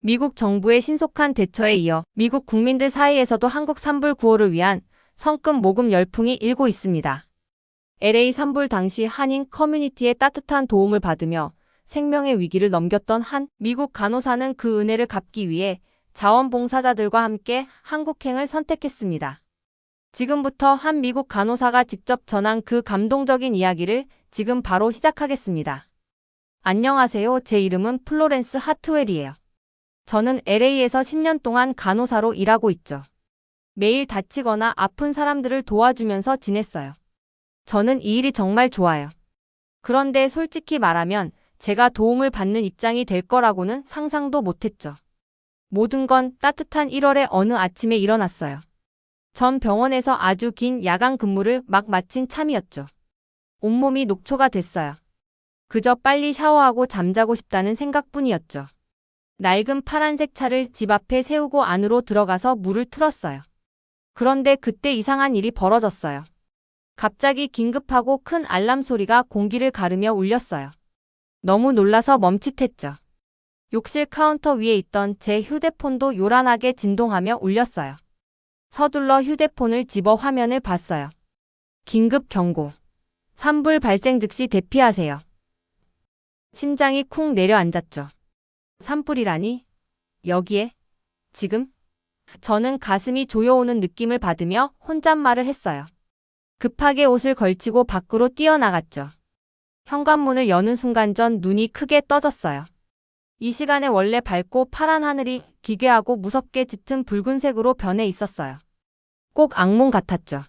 미국 정부의 신속한 대처에 이어 미국 국민들 사이에서도 한국 산불 구호를 위한 성금 모금 열풍이 일고 있습니다. LA 산불 당시 한인 커뮤니티의 따뜻한 도움을 받으며 생명의 위기를 넘겼던 한 미국 간호사는 그 은혜를 갚기 위해 자원봉사자들과 함께 한국행을 선택했습니다. 지금부터 한 미국 간호사가 직접 전한 그 감동적인 이야기를 지금 바로 시작하겠습니다. 안녕하세요. 제 이름은 플로렌스 하트웰이에요. 저는 LA에서 10년 동안 간호사로 일하고 있죠. 매일 다치거나 아픈 사람들을 도와주면서 지냈어요. 저는 이 일이 정말 좋아요. 그런데 솔직히 말하면 제가 도움을 받는 입장이 될 거라고는 상상도 못했죠. 모든 건 따뜻한 1월의 어느 아침에 일어났어요. 전 병원에서 아주 긴 야간 근무를 막 마친 참이었죠. 온몸이 녹초가 됐어요. 그저 빨리 샤워하고 잠자고 싶다는 생각뿐이었죠. 낡은 파란색 차를 집 앞에 세우고 안으로 들어가서 물을 틀었어요. 그런데 그때 이상한 일이 벌어졌어요. 갑자기 긴급하고 큰 알람 소리가 공기를 가르며 울렸어요. 너무 놀라서 멈칫했죠. 욕실 카운터 위에 있던 제 휴대폰도 요란하게 진동하며 울렸어요. 서둘러 휴대폰을 집어 화면을 봤어요. 긴급 경고. 산불 발생 즉시 대피하세요. 심장이 쿵 내려앉았죠. 산불이라니? 여기에? 지금? 저는 가슴이 조여오는 느낌을 받으며 혼잣말을 했어요. 급하게 옷을 걸치고 밖으로 뛰어나갔죠. 현관문을 여는 순간 전 눈이 크게 떠졌어요. 이 시간에 원래 밝고 파란 하늘이 기괴하고 무섭게 짙은 붉은색으로 변해 있었어요. 꼭 악몽 같았죠.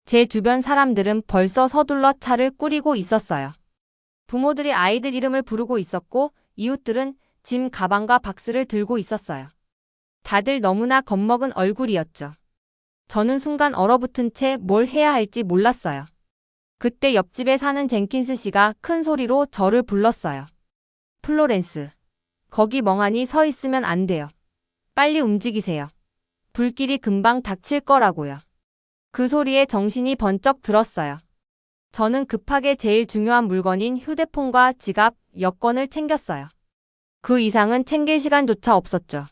제 주변 사람들은 벌써 서둘러 차를 꾸리고 있었어요. 부모들이 아이들 이름을 부르고 있었고 이웃들은 짐 가방과 박스를 들고 있었어요. 다들 너무나 겁먹은 얼굴이었죠. 저는 순간 얼어붙은 채 뭘 해야 할지 몰랐어요. 그때 옆집에 사는 젠킨스 씨가 큰 소리로 저를 불렀어요. 플로렌스, 거기 멍하니 서 있으면 안 돼요. 빨리 움직이세요. 불길이 금방 닥칠 거라고요. 그 소리에 정신이 번쩍 들었어요. 저는 급하게 제일 중요한 물건인 휴대폰과 지갑, 여권을 챙겼어요. 그 이상은 챙길 시간조차 없었죠.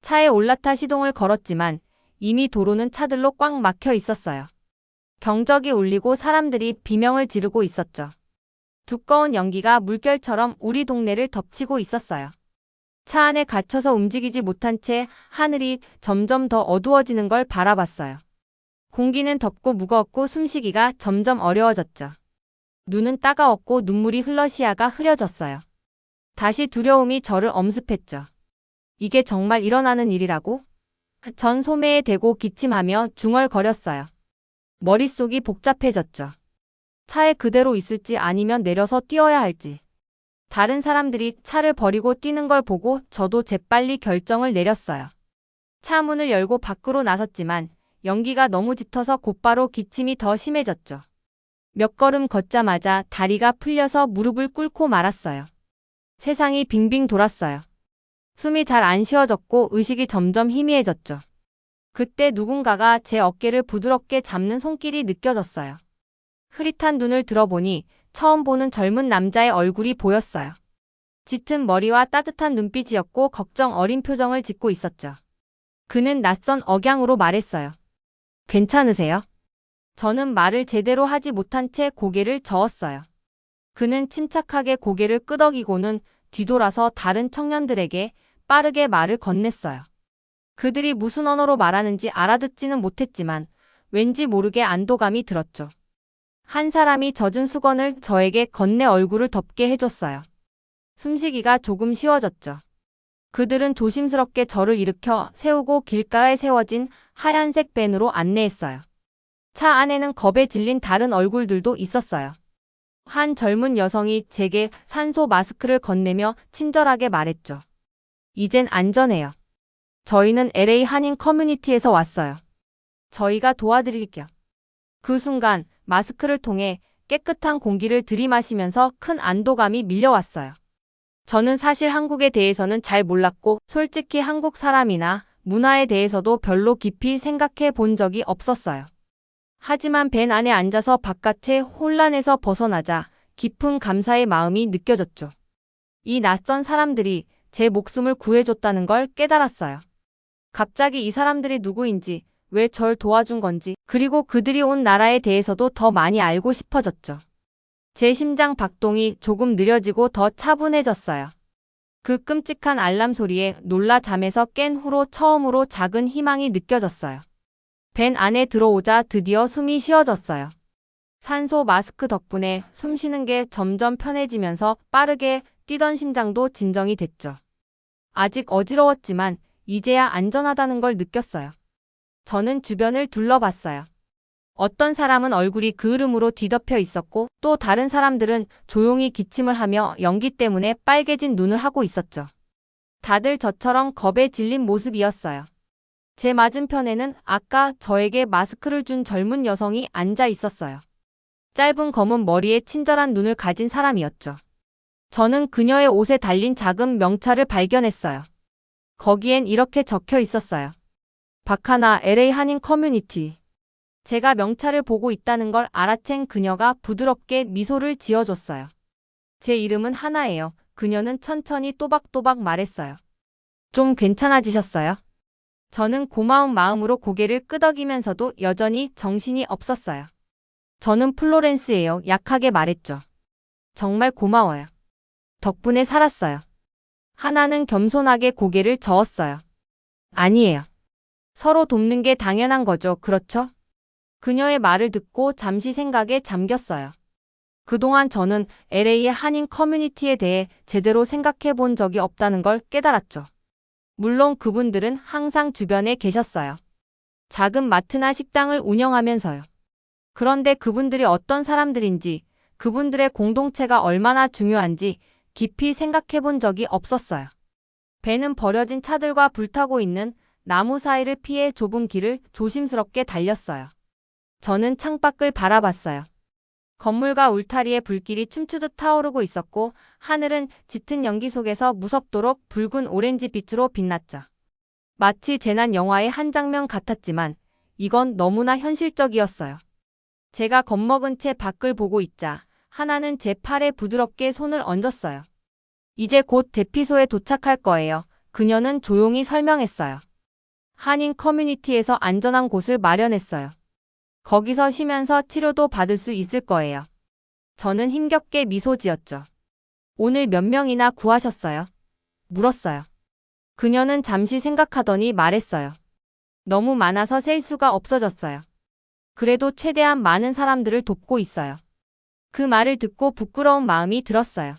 차에 올라타 시동을 걸었지만 이미 도로는 차들로 꽉 막혀 있었어요. 경적이 울리고 사람들이 비명을 지르고 있었죠. 두꺼운 연기가 물결처럼 우리 동네를 덮치고 있었어요. 차 안에 갇혀서 움직이지 못한 채 하늘이 점점 더 어두워지는 걸 바라봤어요. 공기는 덥고 무거웠고 숨쉬기가 점점 어려워졌죠. 눈은 따가웠고 눈물이 흘러 시야가 흐려졌어요. 다시 두려움이 저를 엄습했죠. 이게 정말 일어나는 일이라고? 전 소매에 대고 기침하며 중얼거렸어요. 머릿속이 복잡해졌죠. 차에 그대로 있을지 아니면 내려서 뛰어야 할지. 다른 사람들이 차를 버리고 뛰는 걸 보고 저도 재빨리 결정을 내렸어요. 차 문을 열고 밖으로 나섰지만 연기가 너무 짙어서 곧바로 기침이 더 심해졌죠. 몇 걸음 걷자마자 다리가 풀려서 무릎을 꿇고 말았어요. 세상이 빙빙 돌았어요. 숨이 잘 안 쉬어졌고 의식이 점점 희미해졌죠. 그때 누군가가 제 어깨를 부드럽게 잡는 손길이 느껴졌어요. 흐릿한 눈을 들어보니 처음 보는 젊은 남자의 얼굴이 보였어요. 짙은 머리와 따뜻한 눈빛이었고 걱정 어린 표정을 짓고 있었죠. 그는 낯선 억양으로 말했어요. 괜찮으세요? 저는 말을 제대로 하지 못한 채 고개를 저었어요. 그는 침착하게 고개를 끄덕이고는 뒤돌아서 다른 청년들에게 빠르게 말을 건넸어요. 그들이 무슨 언어로 말하는지 알아듣지는 못했지만 왠지 모르게 안도감이 들었죠. 한 사람이 젖은 수건을 저에게 건네 얼굴을 덮게 해줬어요. 숨쉬기가 조금 쉬워졌죠. 그들은 조심스럽게 저를 일으켜 세우고 길가에 세워진 하얀색 밴으로 안내했어요. 차 안에는 겁에 질린 다른 얼굴들도 있었어요. 한 젊은 여성이 제게 산소 마스크를 건네며 친절하게 말했죠. 이젠 안전해요. 저희는 LA 한인 커뮤니티에서 왔어요. 저희가 도와드릴게요. 그 순간 마스크를 통해 깨끗한 공기를 들이마시면서 큰 안도감이 밀려왔어요. 저는 사실 한국에 대해서는 잘 몰랐고 솔직히 한국 사람이나 문화에 대해서도 별로 깊이 생각해 본 적이 없었어요. 하지만 밴 안에 앉아서 바깥의 혼란에서 벗어나자 깊은 감사의 마음이 느껴졌죠. 이 낯선 사람들이 제 목숨을 구해줬다는 걸 깨달았어요. 갑자기 이 사람들이 누구인지, 왜 절 도와준 건지, 그리고 그들이 온 나라에 대해서도 더 많이 알고 싶어졌죠. 제 심장 박동이 조금 느려지고 더 차분해졌어요. 그 끔찍한 알람 소리에 놀라 잠에서 깬 후로 처음으로 작은 희망이 느껴졌어요. 밴 안에 들어오자 드디어 숨이 쉬어졌어요. 산소 마스크 덕분에 숨 쉬는 게 점점 편해지면서 빠르게 뛰던 심장도 진정이 됐죠. 아직 어지러웠지만 이제야 안전하다는 걸 느꼈어요. 저는 주변을 둘러봤어요. 어떤 사람은 얼굴이 그을음으로 뒤덮여 있었고 또 다른 사람들은 조용히 기침을 하며 연기 때문에 빨개진 눈을 하고 있었죠. 다들 저처럼 겁에 질린 모습이었어요. 제 맞은편에는 아까 저에게 마스크를 준 젊은 여성이 앉아 있었어요. 짧은 검은 머리에 친절한 눈을 가진 사람이었죠. 저는 그녀의 옷에 달린 작은 명찰을 발견했어요. 거기엔 이렇게 적혀 있었어요. 박하나 LA 한인 커뮤니티. 제가 명찰을 보고 있다는 걸 알아챈 그녀가 부드럽게 미소를 지어줬어요. 제 이름은 하나예요. 그녀는 천천히 또박또박 말했어요. 좀 괜찮아지셨어요? 저는 고마운 마음으로 고개를 끄덕이면서도 여전히 정신이 없었어요. 저는 플로렌스예요. 약하게 말했죠. 정말 고마워요. 덕분에 살았어요. 하나는 겸손하게 고개를 저었어요. 아니에요. 서로 돕는 게 당연한 거죠. 그렇죠? 그녀의 말을 듣고 잠시 생각에 잠겼어요. 그동안 저는 LA의 한인 커뮤니티에 대해 제대로 생각해 본 적이 없다는 걸 깨달았죠. 물론 그분들은 항상 주변에 계셨어요. 작은 마트나 식당을 운영하면서요. 그런데 그분들이 어떤 사람들인지, 그분들의 공동체가 얼마나 중요한지 깊이 생각해 본 적이 없었어요. 배는 버려진 차들과 불타고 있는 나무 사이를 피해 좁은 길을 조심스럽게 달렸어요. 저는 창밖을 바라봤어요. 건물과 울타리에 불길이 춤추듯 타오르고 있었고 하늘은 짙은 연기 속에서 무섭도록 붉은 오렌지 빛으로 빛났죠. 마치 재난 영화의 한 장면 같았지만 이건 너무나 현실적이었어요. 제가 겁먹은 채 밖을 보고 있자 하나는 제 팔에 부드럽게 손을 얹었어요. 이제 곧 대피소에 도착할 거예요. 그녀는 조용히 설명했어요. 한인 커뮤니티에서 안전한 곳을 마련했어요. 거기서 쉬면서 치료도 받을 수 있을 거예요. 저는 힘겹게 미소 지었죠. 오늘 몇 명이나 구하셨어요? 물었어요. 그녀는 잠시 생각하더니 말했어요. 너무 많아서 셀 수가 없어졌어요. 그래도 최대한 많은 사람들을 돕고 있어요. 그 말을 듣고 부끄러운 마음이 들었어요.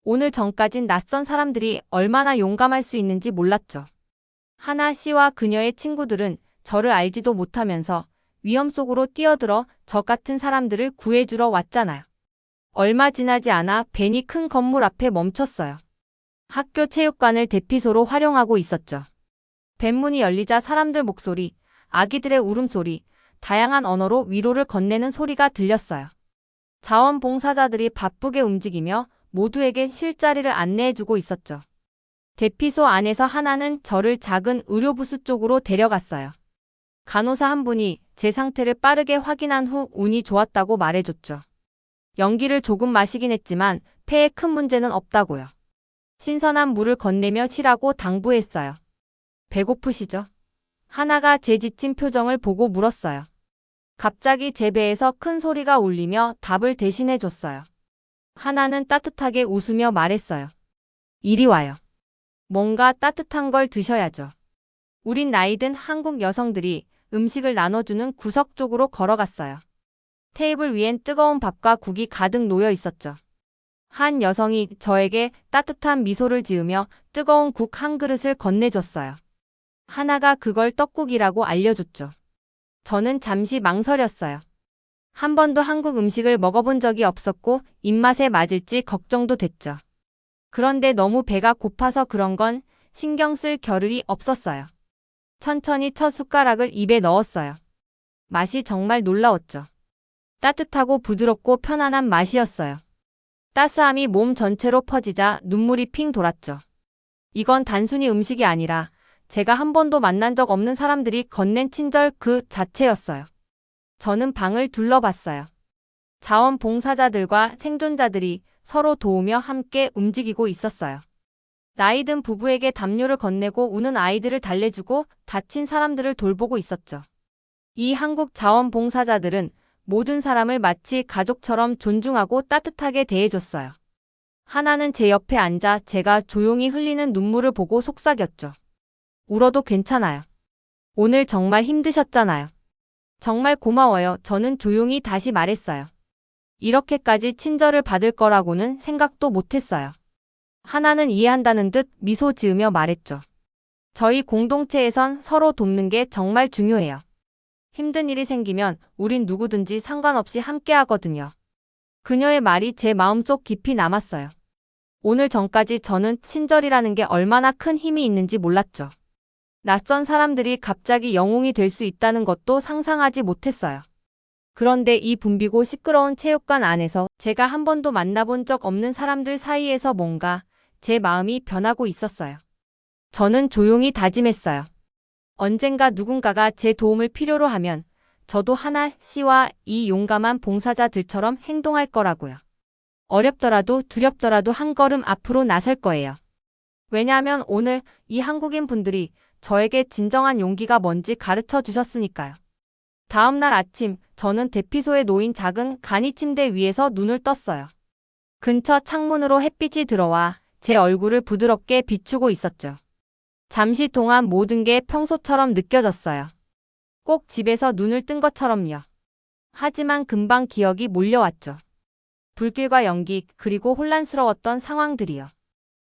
오늘 전까진 낯선 사람들이 얼마나 용감할 수 있는지 몰랐죠. 하나 씨와 그녀의 친구들은 저를 알지도 못하면서 위험 속으로 뛰어들어 저 같은 사람들을 구해주러 왔잖아요. 얼마 지나지 않아 벤이 큰 건물 앞에 멈췄어요. 학교 체육관을 대피소로 활용하고 있었죠. 벤 문이 열리자 사람들 목소리, 아기들의 울음소리, 다양한 언어로 위로를 건네는 소리가 들렸어요. 자원봉사자들이 바쁘게 움직이며 모두에게 쉴 자리를 안내해주고 있었죠. 대피소 안에서 하나는 저를 작은 의료부스 쪽으로 데려갔어요. 간호사 한 분이 제 상태를 빠르게 확인한 후 운이 좋았다고 말해줬죠. 연기를 조금 마시긴 했지만 폐에 큰 문제는 없다고요. 신선한 물을 건네며 쉬라고 당부했어요. 배고프시죠? 하나가 제 지친 표정을 보고 물었어요. 갑자기 제 배에서 큰 소리가 울리며 답을 대신해줬어요. 하나는 따뜻하게 웃으며 말했어요. 이리 와요. 뭔가 따뜻한 걸 드셔야죠. 우린 나이든 한국 여성들이 음식을 나눠주는 구석 쪽으로 걸어갔어요. 테이블 위엔 뜨거운 밥과 국이 가득 놓여 있었죠. 한 여성이 저에게 따뜻한 미소를 지으며 뜨거운 국 한 그릇을 건네줬어요. 하나가 그걸 떡국이라고 알려줬죠. 저는 잠시 망설였어요. 한 번도 한국 음식을 먹어본 적이 없었고 입맛에 맞을지 걱정도 됐죠. 그런데 너무 배가 고파서 그런 건 신경 쓸 겨를이 없었어요. 천천히 첫 숟가락을 입에 넣었어요. 맛이 정말 놀라웠죠. 따뜻하고 부드럽고 편안한 맛이었어요. 따스함이 몸 전체로 퍼지자 눈물이 핑 돌았죠. 이건 단순히 음식이 아니라 제가 한 번도 만난 적 없는 사람들이 건넨 친절 그 자체였어요. 저는 방을 둘러봤어요. 자원봉사자들과 생존자들이 서로 도우며 함께 움직이고 있었어요. 나이든 부부에게 담요를 건네고 우는 아이들을 달래주고 다친 사람들을 돌보고 있었죠. 이 한국 자원봉사자들은 모든 사람을 마치 가족처럼 존중하고 따뜻하게 대해줬어요. 하나는 제 옆에 앉아 제가 조용히 흘리는 눈물을 보고 속삭였죠. 울어도 괜찮아요. 오늘 정말 힘드셨잖아요. 정말 고마워요. 저는 조용히 다시 말했어요. 이렇게까지 친절을 받을 거라고는 생각도 못했어요. 하나는 이해한다는 듯 미소 지으며 말했죠. 저희 공동체에선 서로 돕는 게 정말 중요해요. 힘든 일이 생기면 우린 누구든지 상관없이 함께 하거든요. 그녀의 말이 제 마음속 깊이 남았어요. 오늘 전까지 저는 친절이라는 게 얼마나 큰 힘이 있는지 몰랐죠. 낯선 사람들이 갑자기 영웅이 될 수 있다는 것도 상상하지 못했어요. 그런데 이 붐비고 시끄러운 체육관 안에서 제가 한 번도 만나본 적 없는 사람들 사이에서 뭔가 제 마음이 변하고 있었어요. 저는 조용히 다짐했어요. 언젠가 누군가가 제 도움을 필요로 하면 저도 하나 씨와 이 용감한 봉사자들처럼 행동할 거라고요. 어렵더라도 두렵더라도 한 걸음 앞으로 나설 거예요. 왜냐하면 오늘 이 한국인 분들이 저에게 진정한 용기가 뭔지 가르쳐 주셨으니까요. 다음 날 아침, 저는 대피소에 놓인 작은 간이 침대 위에서 눈을 떴어요. 근처 창문으로 햇빛이 들어와 제 얼굴을 부드럽게 비추고 있었죠. 잠시 동안 모든 게 평소처럼 느껴졌어요. 꼭 집에서 눈을 뜬 것처럼요. 하지만 금방 기억이 몰려왔죠. 불길과 연기, 그리고 혼란스러웠던 상황들이요.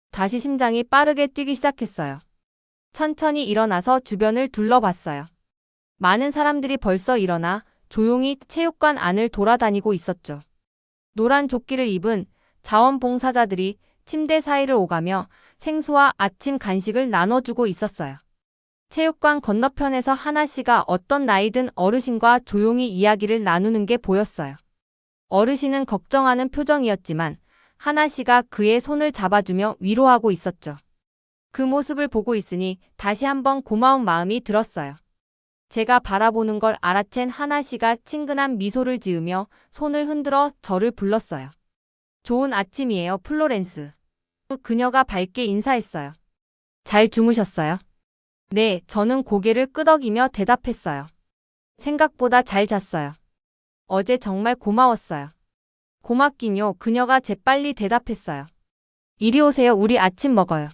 다시 심장이 빠르게 뛰기 시작했어요. 천천히 일어나서 주변을 둘러봤어요. 많은 사람들이 벌써 일어나 조용히 체육관 안을 돌아다니고 있었죠. 노란 조끼를 입은 자원봉사자들이 침대 사이를 오가며 생수와 아침 간식을 나눠주고 있었어요. 체육관 건너편에서 하나 씨가 어떤 나이든 어르신과 조용히 이야기를 나누는 게 보였어요. 어르신은 걱정하는 표정이었지만 하나 씨가 그의 손을 잡아주며 위로하고 있었죠. 그 모습을 보고 있으니 다시 한번 고마운 마음이 들었어요. 제가 바라보는 걸 알아챈 하나 씨가 친근한 미소를 지으며 손을 흔들어 저를 불렀어요. 좋은 아침이에요, 플로렌스. 그녀가 밝게 인사했어요. 잘 주무셨어요? 네, 저는 고개를 끄덕이며 대답했어요. 생각보다 잘 잤어요. 어제 정말 고마웠어요. 고맙긴요. 그녀가 재빨리 대답했어요. 이리 오세요. 우리 아침 먹어요.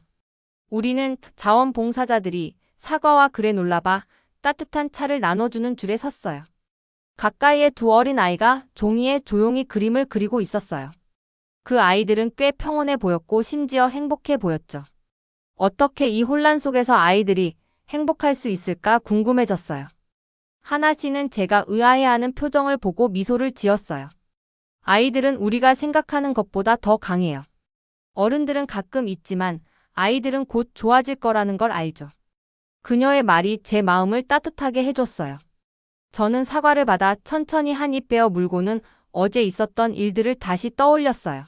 우리는 자원봉사자들이 사과와 그래놀라바 따뜻한 차를 나눠주는 줄에 섰어요. 가까이에 두 어린 아이가 종이에 조용히 그림을 그리고 있었어요. 그 아이들은 꽤 평온해 보였고 심지어 행복해 보였죠. 어떻게 이 혼란 속에서 아이들이 행복할 수 있을까 궁금해졌어요. 하나 씨는 제가 의아해하는 표정을 보고 미소를 지었어요. 아이들은 우리가 생각하는 것보다 더 강해요. 어른들은 가끔 있지만 아이들은 곧 좋아질 거라는 걸 알죠. 그녀의 말이 제 마음을 따뜻하게 해줬어요. 저는 사과를 받아 천천히 한 입 베어 물고는 어제 있었던 일들을 다시 떠올렸어요.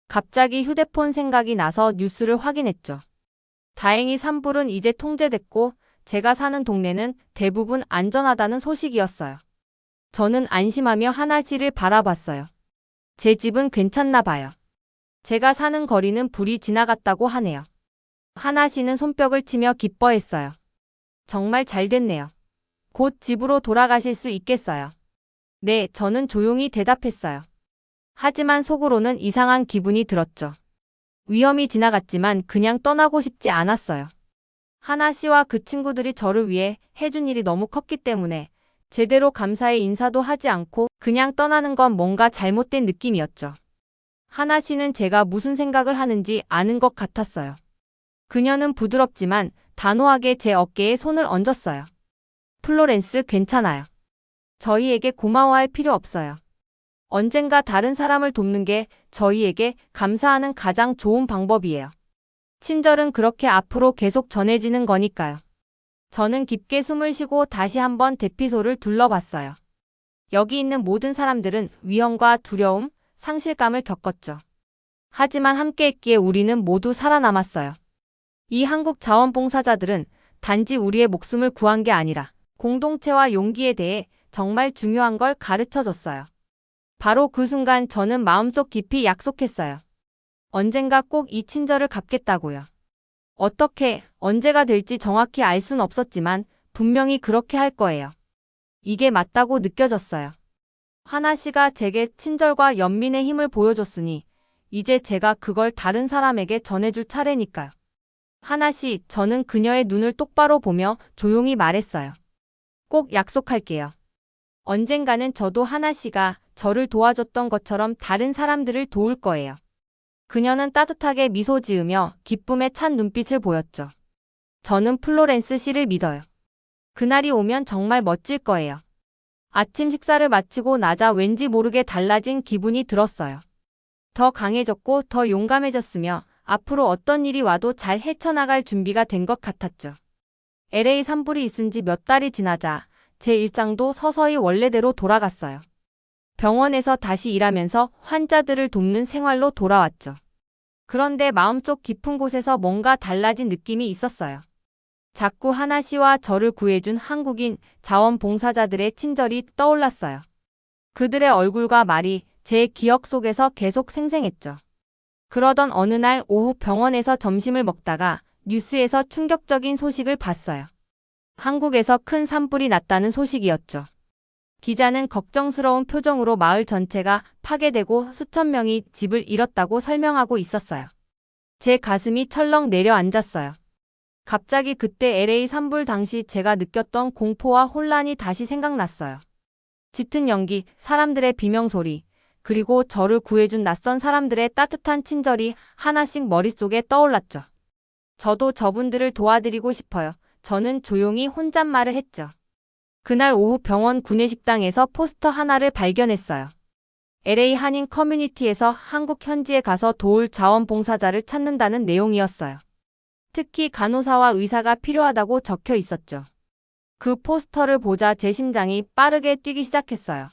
갑자기 휴대폰 생각이 나서 뉴스를 확인했죠. 다행히 산불은 이제 통제됐고 제가 사는 동네는 대부분 안전하다는 소식이었어요. 저는 안심하며 하나 씨를 바라봤어요. 제 집은 괜찮나 봐요. 제가 사는 거리는 불이 지나갔다고 하네요. 하나 씨는 손뼉을 치며 기뻐했어요. 정말 잘 됐네요. 곧 집으로 돌아가실 수 있겠어요. 네, 저는 조용히 대답했어요. 하지만 속으로는 이상한 기분이 들었죠. 위험이 지나갔지만 그냥 떠나고 싶지 않았어요. 하나 씨와 그 친구들이 저를 위해 해준 일이 너무 컸기 때문에 제대로 감사의 인사도 하지 않고 그냥 떠나는 건 뭔가 잘못된 느낌이었죠. 하나 씨는 제가 무슨 생각을 하는지 아는 것 같았어요. 그녀는 부드럽지만 단호하게 제 어깨에 손을 얹었어요. 플로렌스, 괜찮아요. 저희에게 고마워할 필요 없어요. 언젠가 다른 사람을 돕는 게 저희에게 감사하는 가장 좋은 방법이에요. 친절은 그렇게 앞으로 계속 전해지는 거니까요. 저는 깊게 숨을 쉬고 다시 한번 대피소를 둘러봤어요. 여기 있는 모든 사람들은 위험과 두려움, 상실감을 겪었죠. 하지만 함께했기에 우리는 모두 살아남았어요. 이 한국 자원봉사자들은 단지 우리의 목숨을 구한 게 아니라 공동체와 용기에 대해 정말 중요한 걸 가르쳐줬어요. 바로 그 순간 저는 마음속 깊이 약속했어요. 언젠가 꼭 이 친절을 갚겠다고요. 어떻게, 언제가 될지 정확히 알 순 없었지만 분명히 그렇게 할 거예요. 이게 맞다고 느껴졌어요. 하나 씨가 제게 친절과 연민의 힘을 보여줬으니 이제 제가 그걸 다른 사람에게 전해줄 차례니까요. 하나 씨, 저는 그녀의 눈을 똑바로 보며 조용히 말했어요. 꼭 약속할게요. 언젠가는 저도 하나 씨가 저를 도와줬던 것처럼 다른 사람들을 도울 거예요. 그녀는 따뜻하게 미소 지으며 기쁨에 찬 눈빛을 보였죠. 저는 플로렌스 씨를 믿어요. 그날이 오면 정말 멋질 거예요. 아침 식사를 마치고 나자 왠지 모르게 달라진 기분이 들었어요. 더 강해졌고 더 용감해졌으며 앞으로 어떤 일이 와도 잘 헤쳐나갈 준비가 된 것 같았죠. LA 산불이 있은 지 몇 달이 지나자 제 일상도 서서히 원래대로 돌아갔어요. 병원에서 다시 일하면서 환자들을 돕는 생활로 돌아왔죠. 그런데 마음속 깊은 곳에서 뭔가 달라진 느낌이 있었어요. 자꾸 하나 씨와 저를 구해준 한국인 자원봉사자들의 친절이 떠올랐어요. 그들의 얼굴과 말이 제 기억 속에서 계속 생생했죠. 그러던 어느 날 오후 병원에서 점심을 먹다가 뉴스에서 충격적인 소식을 봤어요. 한국에서 큰 산불이 났다는 소식이었죠. 기자는 걱정스러운 표정으로 마을 전체가 파괴되고 수천 명이 집을 잃었다고 설명하고 있었어요. 제 가슴이 철렁 내려앉았어요. 갑자기 그때 LA 산불 당시 제가 느꼈던 공포와 혼란이 다시 생각났어요. 짙은 연기, 사람들의 비명소리, 그리고 저를 구해준 낯선 사람들의 따뜻한 친절이 하나씩 머릿속에 떠올랐죠. 저도 저분들을 도와드리고 싶어요. 저는 조용히 혼잣말을 했죠. 그날 오후 병원 구내식당에서 포스터 하나를 발견했어요. LA 한인 커뮤니티에서 한국 현지에 가서 도울 자원봉사자를 찾는다는 내용이었어요. 특히 간호사와 의사가 필요하다고 적혀 있었죠. 그 포스터를 보자 제 심장이 빠르게 뛰기 시작했어요.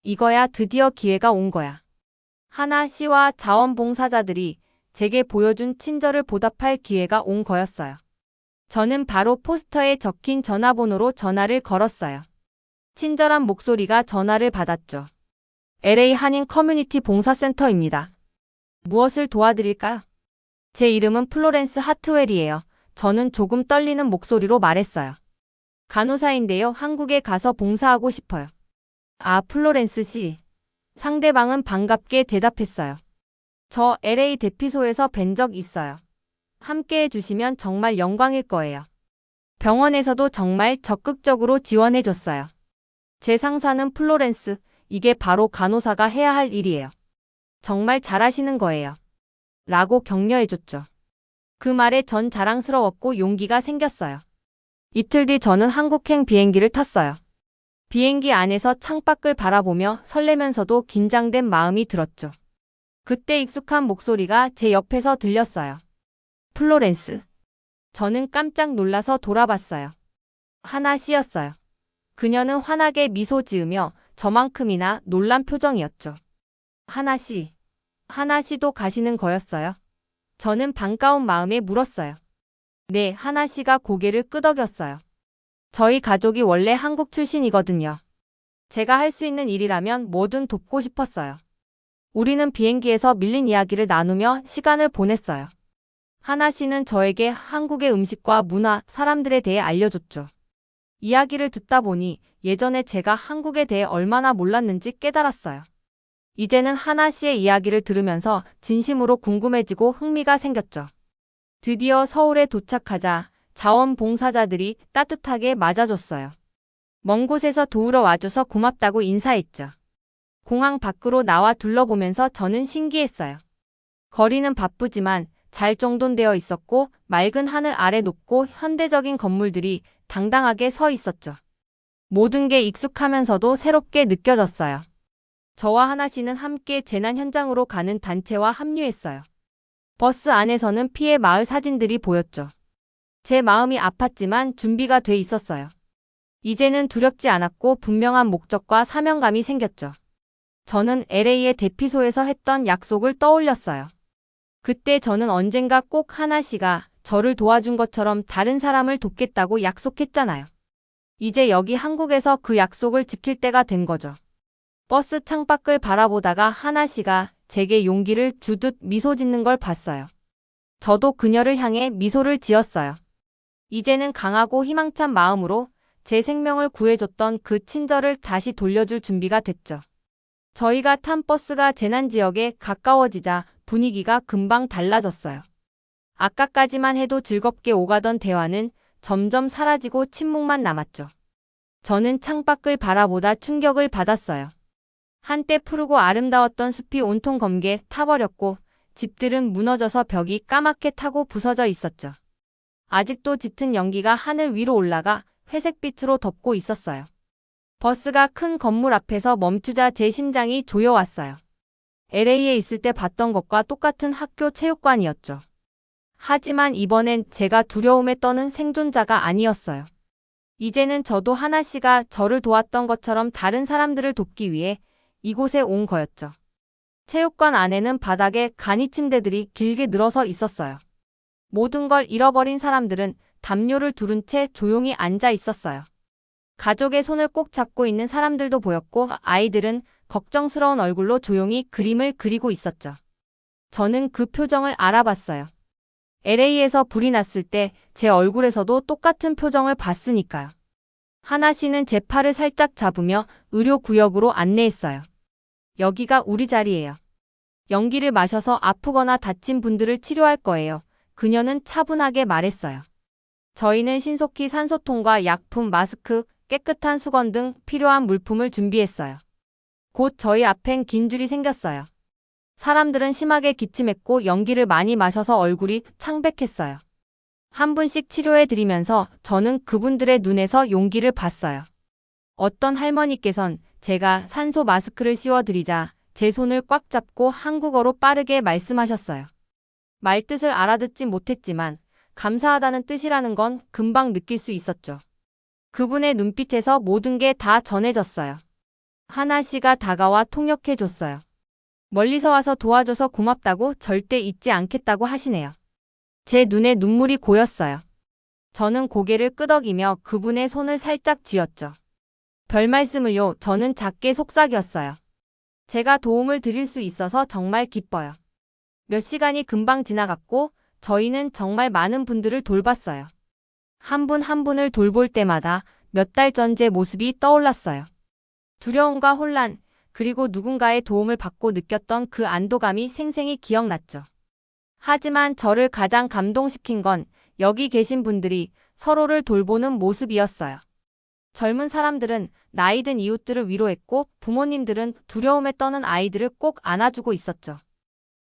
이거야, 드디어 기회가 온 거야. 하나 씨와 자원봉사자들이 제게 보여준 친절을 보답할 기회가 온 거였어요. 저는 바로 포스터에 적힌 전화번호로 전화를 걸었어요. 친절한 목소리가 전화를 받았죠. LA 한인 커뮤니티 봉사센터입니다. 무엇을 도와드릴까요? 제 이름은 플로렌스 하트웰이에요. 저는 조금 떨리는 목소리로 말했어요. 간호사인데요. 한국에 가서 봉사하고 싶어요. 아, 플로렌스 씨. 상대방은 반갑게 대답했어요. 저 LA 대피소에서 뵌 적 있어요. 함께 해주시면 정말 영광일 거예요. 병원에서도 정말 적극적으로 지원해줬어요. 제 상사는 플로렌스, 이게 바로 간호사가 해야 할 일이에요. 정말 잘하시는 거예요. 라고 격려해줬죠. 그 말에 전 자랑스러웠고 용기가 생겼어요. 이틀 뒤 저는 한국행 비행기를 탔어요. 비행기 안에서 창밖을 바라보며 설레면서도 긴장된 마음이 들었죠. 그때 익숙한 목소리가 제 옆에서 들렸어요. 플로렌스. 저는 깜짝 놀라서 돌아봤어요. 하나 씨였어요. 그녀는 환하게 미소 지으며 저만큼이나 놀란 표정이었죠. 하나 씨. 하나 씨도 가시는 거였어요? 저는 반가운 마음에 물었어요. 네, 하나 씨가 고개를 끄덕였어요. 저희 가족이 원래 한국 출신이거든요. 제가 할 수 있는 일이라면 뭐든 돕고 싶었어요. 우리는 비행기에서 밀린 이야기를 나누며 시간을 보냈어요. 하나 씨는 저에게 한국의 음식과 문화, 사람들에 대해 알려줬죠. 이야기를 듣다 보니 예전에 제가 한국에 대해 얼마나 몰랐는지 깨달았어요. 이제는 하나 씨의 이야기를 들으면서 진심으로 궁금해지고 흥미가 생겼죠. 드디어 서울에 도착하자 자원봉사자들이 따뜻하게 맞아줬어요. 먼 곳에서 도우러 와줘서 고맙다고 인사했죠. 공항 밖으로 나와 둘러보면서 저는 신기했어요. 거리는 바쁘지만 잘 정돈되어 있었고 맑은 하늘 아래 높고 현대적인 건물들이 당당하게 서 있었죠. 모든 게 익숙하면서도 새롭게 느껴졌어요. 저와 하나 씨는 함께 재난 현장으로 가는 단체와 합류했어요. 버스 안에서는 피해 마을 사진들이 보였죠. 제 마음이 아팠지만 준비가 돼 있었어요. 이제는 두렵지 않았고 분명한 목적과 사명감이 생겼죠. 저는 LA의 대피소에서 했던 약속을 떠올렸어요. 그때 저는 언젠가 꼭 하나 씨가 저를 도와준 것처럼 다른 사람을 돕겠다고 약속했잖아요. 이제 여기 한국에서 그 약속을 지킬 때가 된 거죠. 버스 창밖을 바라보다가 하나 씨가 제게 용기를 주듯 미소 짓는 걸 봤어요. 저도 그녀를 향해 미소를 지었어요. 이제는 강하고 희망찬 마음으로 제 생명을 구해줬던 그 친절을 다시 돌려줄 준비가 됐죠. 저희가 탄 버스가 재난지역에 가까워지자 분위기가 금방 달라졌어요. 아까까지만 해도 즐겁게 오가던 대화는 점점 사라지고 침묵만 남았죠. 저는 창밖을 바라보다 충격을 받았어요. 한때 푸르고 아름다웠던 숲이 온통 검게 타버렸고 집들은 무너져서 벽이 까맣게 타고 부서져 있었죠. 아직도 짙은 연기가 하늘 위로 올라가 회색빛으로 덮고 있었어요. 버스가 큰 건물 앞에서 멈추자 제 심장이 조여왔어요. LA에 있을 때 봤던 것과 똑같은 학교 체육관이었죠. 하지만 이번엔 제가 두려움에 떠는 생존자가 아니었어요. 이제는 저도 하나 씨가 저를 도왔던 것처럼 다른 사람들을 돕기 위해 이곳에 온 거였죠. 체육관 안에는 바닥에 간이 침대들이 길게 늘어서 있었어요. 모든 걸 잃어버린 사람들은 담요를 두른 채 조용히 앉아 있었어요. 가족의 손을 꼭 잡고 있는 사람들도 보였고 아이들은 걱정스러운 얼굴로 조용히 그림을 그리고 있었죠. 저는 그 표정을 알아봤어요. LA에서 불이 났을 때 제 얼굴에서도 똑같은 표정을 봤으니까요. 하나 씨는 제 팔을 살짝 잡으며 의료구역으로 안내했어요. 여기가 우리 자리예요. 연기를 마셔서 아프거나 다친 분들을 치료할 거예요. 그녀는 차분하게 말했어요. 저희는 신속히 산소통과 약품, 마스크, 깨끗한 수건 등 필요한 물품을 준비했어요. 곧 저희 앞엔 긴 줄이 생겼어요. 사람들은 심하게 기침했고 연기를 많이 마셔서 얼굴이 창백했어요. 한 분씩 치료해드리면서 저는 그분들의 눈에서 용기를 봤어요. 어떤 할머니께선 제가 산소 마스크를 씌워드리자 제 손을 꽉 잡고 한국어로 빠르게 말씀하셨어요. 말뜻을 알아듣진 못했지만 감사하다는 뜻이라는 건 금방 느낄 수 있었죠. 그분의 눈빛에서 모든 게 다 전해졌어요. 하나 씨가 다가와 통역해줬어요. 멀리서 와서 도와줘서 고맙다고 절대 잊지 않겠다고 하시네요. 제 눈에 눈물이 고였어요. 저는 고개를 끄덕이며 그분의 손을 살짝 쥐었죠. 별 말씀을요. 저는 작게 속삭였어요. 제가 도움을 드릴 수 있어서 정말 기뻐요. 몇 시간이 금방 지나갔고 저희는 정말 많은 분들을 돌봤어요. 한 분 한 분을 돌볼 때마다 몇 달 전 제 모습이 떠올랐어요. 두려움과 혼란, 그리고 누군가의 도움을 받고 느꼈던 그 안도감이 생생히 기억났죠. 하지만 저를 가장 감동시킨 건 여기 계신 분들이 서로를 돌보는 모습이었어요. 젊은 사람들은 나이 든 이웃들을 위로했고 부모님들은 두려움에 떠는 아이들을 꼭 안아주고 있었죠.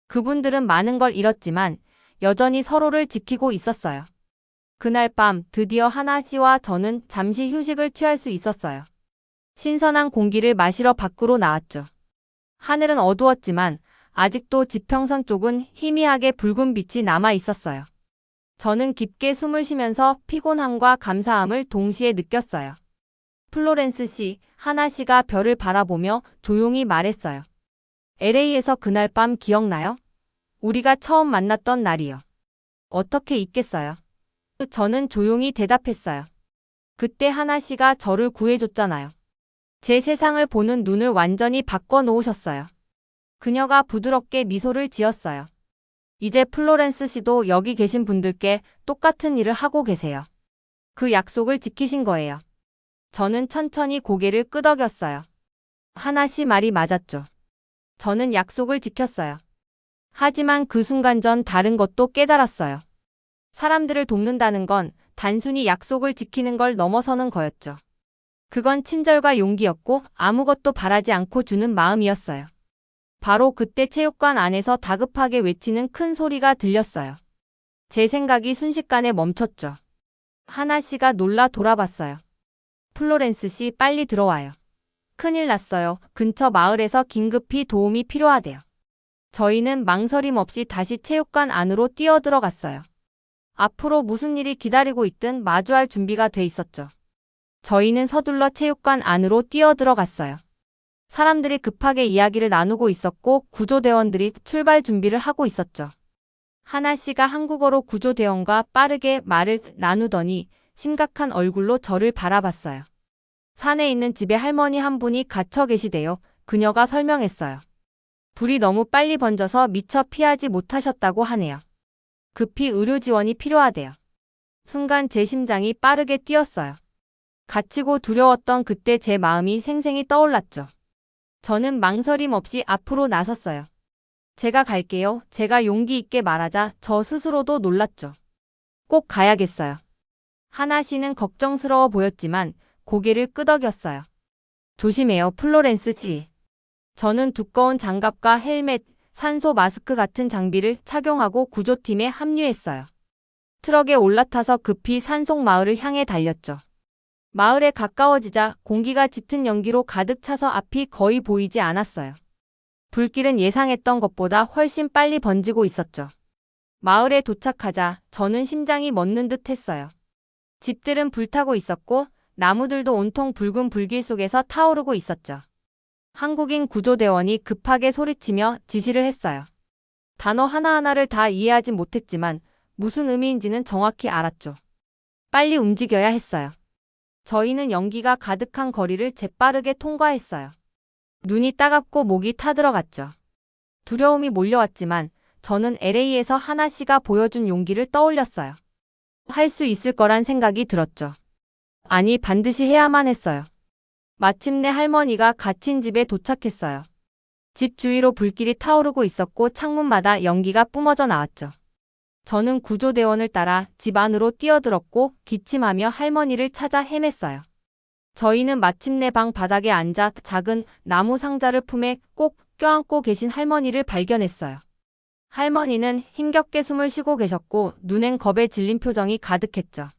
그분들은 많은 걸 잃었지만 여전히 서로를 지키고 있었어요. 그날 밤 드디어 하나 씨와 저는 잠시 휴식을 취할 수 있었어요. 신선한 공기를 마시러 밖으로 나왔죠. 하늘은 어두웠지만 아직도 지평선 쪽은 희미하게 붉은 빛이 남아 있었어요. 저는 깊게 숨을 쉬면서 피곤함과 감사함을 동시에 느꼈어요. 플로렌스 씨, 하나 씨가 별을 바라보며 조용히 말했어요. LA에서 그날 밤 기억나요? 우리가 처음 만났던 날이요. 어떻게 잊겠어요? 저는 조용히 대답했어요. 그때 하나 씨가 저를 구해줬잖아요. 제 세상을 보는 눈을 완전히 바꿔놓으셨어요. 그녀가 부드럽게 미소를 지었어요. 이제 플로렌스 씨도 여기 계신 분들께 똑같은 일을 하고 계세요. 그 약속을 지키신 거예요. 저는 천천히 고개를 끄덕였어요. 하나 씨 말이 맞았죠. 저는 약속을 지켰어요. 하지만 그 순간 전 다른 것도 깨달았어요. 사람들을 돕는다는 건 단순히 약속을 지키는 걸 넘어서는 거였죠. 그건 친절과 용기였고 아무것도 바라지 않고 주는 마음이었어요. 바로 그때 체육관 안에서 다급하게 외치는 큰 소리가 들렸어요. 제 생각이 순식간에 멈췄죠. 하나 씨가 놀라 돌아봤어요. 플로렌스 씨, 빨리 들어와요. 큰일 났어요. 근처 마을에서 긴급히 도움이 필요하대요. 저희는 망설임 없이 다시 체육관 안으로 뛰어들어갔어요. 앞으로 무슨 일이 기다리고 있든 마주할 준비가 돼 있었죠. 저희는 서둘러 체육관 안으로 뛰어들어갔어요. 사람들이 급하게 이야기를 나누고 있었고 구조대원들이 출발 준비를 하고 있었죠. 하나 씨가 한국어로 구조대원과 빠르게 말을 나누더니 심각한 얼굴로 저를 바라봤어요. 산에 있는 집에 할머니 한 분이 갇혀 계시대요. 그녀가 설명했어요. 불이 너무 빨리 번져서 미처 피하지 못하셨다고 하네요. 급히 의료 지원이 필요하대요. 순간 제 심장이 빠르게 뛰었어요. 갇히고 두려웠던 그때 제 마음이 생생히 떠올랐죠. 저는 망설임 없이 앞으로 나섰어요. 제가 갈게요. 제가 용기 있게 말하자 저 스스로도 놀랐죠. 꼭 가야겠어요. 하나 씨는 걱정스러워 보였지만 고개를 끄덕였어요. 조심해요, 플로렌스 씨. 저는 두꺼운 장갑과 헬멧, 산소 마스크 같은 장비를 착용하고 구조팀에 합류했어요. 트럭에 올라타서 급히 산속 마을을 향해 달렸죠. 마을에 가까워지자 공기가 짙은 연기로 가득 차서 앞이 거의 보이지 않았어요. 불길은 예상했던 것보다 훨씬 빨리 번지고 있었죠. 마을에 도착하자 저는 심장이 멎는 듯 했어요. 집들은 불타고 있었고 나무들도 온통 붉은 불길 속에서 타오르고 있었죠. 한국인 구조대원이 급하게 소리치며 지시를 했어요. 단어 하나하나를 다 이해하진 못했지만 무슨 의미인지는 정확히 알았죠. 빨리 움직여야 했어요. 저희는 연기가 가득한 거리를 재빠르게 통과했어요. 눈이 따갑고 목이 타들어갔죠. 두려움이 몰려왔지만 저는 LA에서 하나 씨가 보여준 용기를 떠올렸어요. 할 수 있을 거란 생각이 들었죠. 아니, 반드시 해야만 했어요. 마침내 할머니가 갇힌 집에 도착했어요. 집 주위로 불길이 타오르고 있었고 창문마다 연기가 뿜어져 나왔죠. 저는 구조대원을 따라 집 안으로 뛰어들었고 기침하며 할머니를 찾아 헤맸어요. 저희는 마침내 방 바닥에 앉아 작은 나무 상자를 품에 꼭 껴안고 계신 할머니를 발견했어요. 할머니는 힘겹게 숨을 쉬고 계셨고 눈엔 겁에 질린 표정이 가득했죠.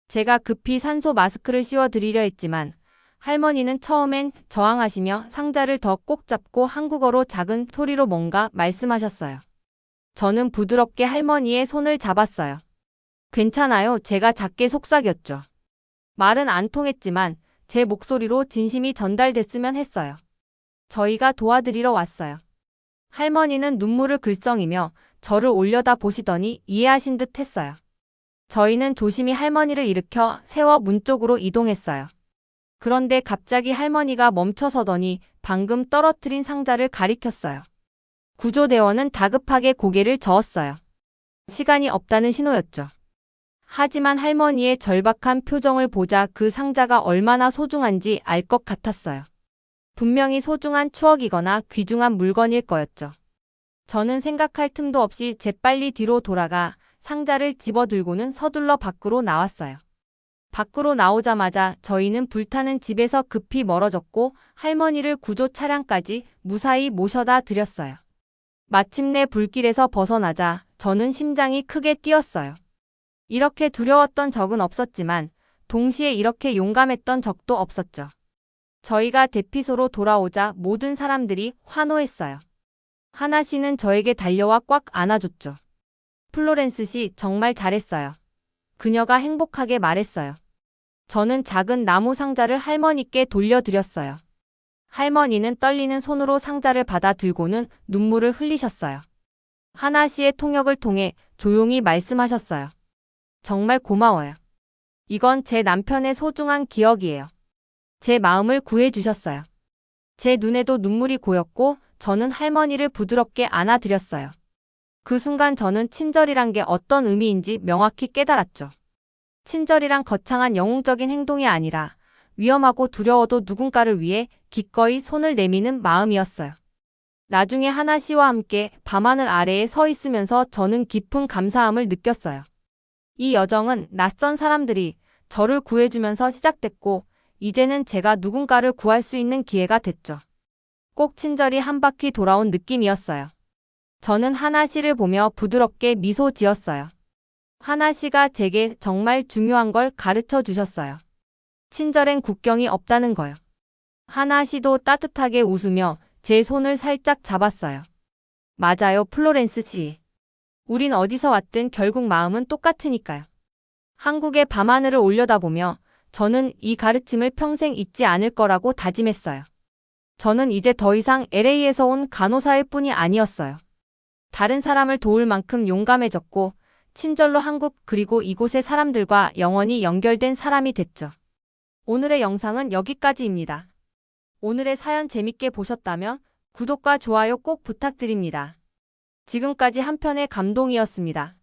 제가 급히 산소 마스크를 씌워드리려 했지만 할머니는 처음엔 저항하시며 상자를 더 꼭 잡고 한국어로 작은 소리로 뭔가 말씀하셨어요. 저는 부드럽게 할머니의 손을 잡았어요. 괜찮아요. 제가 작게 속삭였죠. 말은 안 통했지만 제 목소리로 진심이 전달됐으면 했어요. 저희가 도와드리러 왔어요. 할머니는 눈물을 글썽이며 저를 올려다 보시더니 이해하신 듯 했어요. 저희는 조심히 할머니를 일으켜 세워 문 쪽으로 이동했어요. 그런데 갑자기 할머니가 멈춰서더니 방금 떨어뜨린 상자를 가리켰어요. 구조대원은 다급하게 고개를 저었어요. 시간이 없다는 신호였죠. 하지만 할머니의 절박한 표정을 보자 그 상자가 얼마나 소중한지 알 것 같았어요. 분명히 소중한 추억이거나 귀중한 물건일 거였죠. 저는 생각할 틈도 없이 재빨리 뒤로 돌아가 상자를 집어들고는 서둘러 밖으로 나왔어요. 밖으로 나오자마자 저희는 불타는 집에서 급히 멀어졌고 할머니를 구조 차량까지 무사히 모셔다 드렸어요. 마침내 불길에서 벗어나자 저는 심장이 크게 뛰었어요. 이렇게 두려웠던 적은 없었지만 동시에 이렇게 용감했던 적도 없었죠. 저희가 대피소로 돌아오자 모든 사람들이 환호했어요. 하나 씨는 저에게 달려와 꽉 안아줬죠. 플로렌스 씨 정말 잘했어요. 그녀가 행복하게 말했어요. 저는 작은 나무 상자를 할머니께 돌려드렸어요. 할머니는 떨리는 손으로 상자를 받아 들고는 눈물을 흘리셨어요. 하나 씨의 통역을 통해 조용히 말씀하셨어요. 정말 고마워요. 이건 제 남편의 소중한 기억이에요. 제 마음을 구해주셨어요. 제 눈에도 눈물이 고였고 저는 할머니를 부드럽게 안아드렸어요. 그 순간 저는 친절이란 게 어떤 의미인지 명확히 깨달았죠. 친절이란 거창한 영웅적인 행동이 아니라 위험하고 두려워도 누군가를 위해 기꺼이 손을 내미는 마음이었어요. 나중에 하나 씨와 함께 밤하늘 아래에 서 있으면서 저는 깊은 감사함을 느꼈어요. 이 여정은 낯선 사람들이 저를 구해주면서 시작됐고 이제는 제가 누군가를 구할 수 있는 기회가 됐죠. 꼭 친절히 한 바퀴 돌아온 느낌이었어요. 저는 하나 씨를 보며 부드럽게 미소 지었어요. 하나 씨가 제게 정말 중요한 걸 가르쳐 주셨어요. 친절엔 국경이 없다는 거요. 하나 씨도 따뜻하게 웃으며 제 손을 살짝 잡았어요. 맞아요, 플로렌스 씨. 우린 어디서 왔든 결국 마음은 똑같으니까요. 한국의 밤하늘을 올려다보며 저는 이 가르침을 평생 잊지 않을 거라고 다짐했어요. 저는 이제 더 이상 LA에서 온 간호사일 뿐이 아니었어요. 다른 사람을 도울 만큼 용감해졌고 친절로 한국 그리고 이곳의 사람들과 영원히 연결된 사람이 됐죠. 오늘의 영상은 여기까지입니다. 오늘의 사연 재밌게 보셨다면 구독과 좋아요 꼭 부탁드립니다. 지금까지 한편의 감동이었습니다.